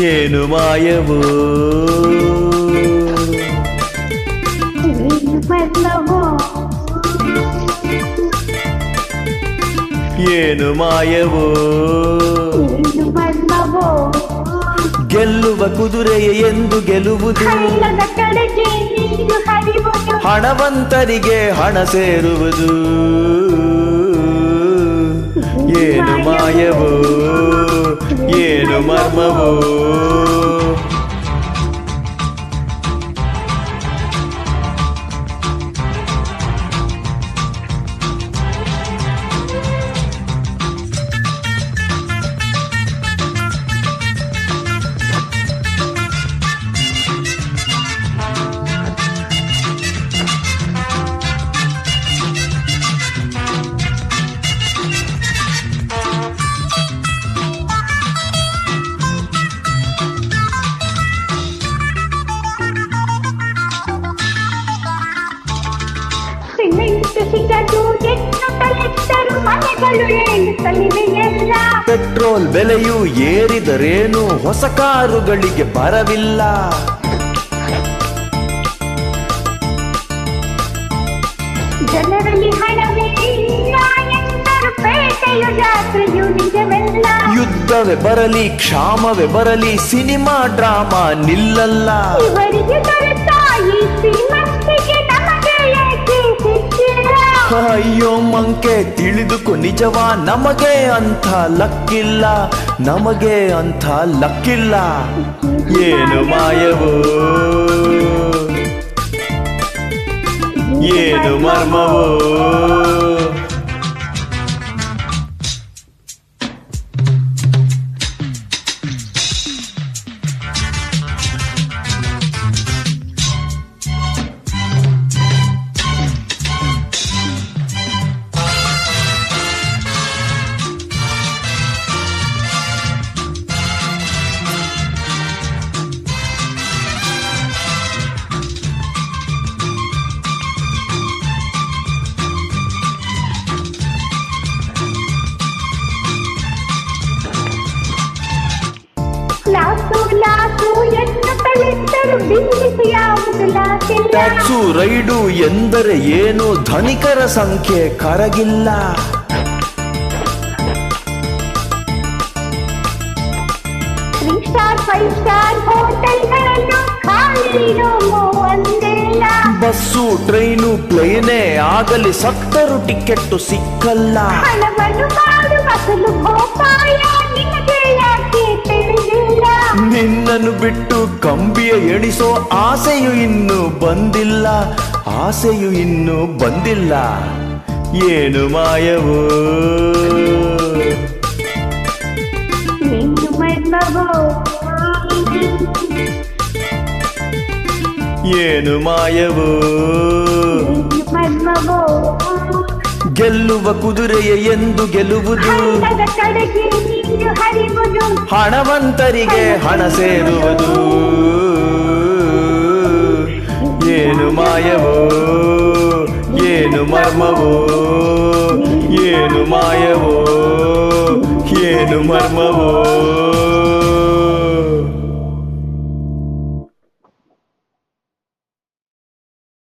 ಏನು ಮಾಯವೋ ಏನು ಮಾಯವೋ ಗೆಲ್ಲುವ ಕುದುರೆಯ ಎಂದು ಗೆಲುವುದು ಹಣವಂತರಿಗೆ ಹಣ ಸೇರುವುದು ಏನು ಮಾಯವೋ ಏನು ಮರ್ಮವೋ ಪೆಟ್ರೋಲ್ ಬೆಲೆಯು ಏರಿದರೇನು ಹೊಸ ಕಾರುಗಳಿಗೆ ಬರವಿಲ್ಲ ಜನರಲ್ಲಿ ಹಣವೇ ಇಲ್ಲ ಎಂದರು ಪೇಟೆಯು ಜಾತ್ರೆಯು ನಿಜವೆಲ್ಲ ಯುದ್ಧವೇ ಬರಲಿ ಕ್ಷಾಮವೇ ಬರಲಿ ಸಿನಿಮಾ ಡ್ರಾಮಾ ನಿಲ್ಲಲ್ಲ ಇವರಿಗೆ ತರುತ್ತಾಯಿ ಶ್ರೀಮಂತಿಗೆ ನಮಗೆ ಏಕೆ ಸಿಕ್ಕಿಲ್ಲ ಅಯ್ಯೋ ಮಂಕೆ ತಿಳಿದುಕೊ ನಿಜವಾ ನಮಗೆ ಅಂಥ ಲಕ್ಕಿಲ್ಲ ನಮಗೆ ಅಂಥ ಲಕ್ಕಿಲ್ಲ ಏನು ಮಾಯವೋ ಏನು ಮರ್ಮವೋ ಟ್ಯಾಕ್ಸು ರೈಡು ಎಂದರೆ ಏನು ಧನಿಕರ ಸಂಖ್ಯೆ ಕರಗಿಲ್ಲ ಬಸ್ಸು ಟ್ರೈನು ಪ್ಲೇನೇ ಆಗಲಿ ಸತ್ತರು ಟಿಕೆಟ್ಟು ಸಿಕ್ಕಲ್ಲ ನಿನ್ನನ್ನು ಬಿಟ್ಟು ಕಂಬಿಯ ಎಣಿಸೋ ಆಸೆಯು ಇನ್ನೂ ಬಂದಿಲ್ಲ ಆಸೆಯು ಇನ್ನೂ ಬಂದಿಲ್ಲ ಏನು ಮಾಯವೋ ಏನು ಮಾಯವೋ ಗೆಲ್ಲುವ ಕುದುರೆಯ ಎಂದು ಗೆಲುವುದು ಹಣವಂತರಿಗೆ ಹಣ ಸೇರುವುದು ಏನು ಮಾಯವೋ ಏನು ಮರ್ಮವೋ ಏನು ಮಾಯವೋ ಏನು ಮರ್ಮವೋ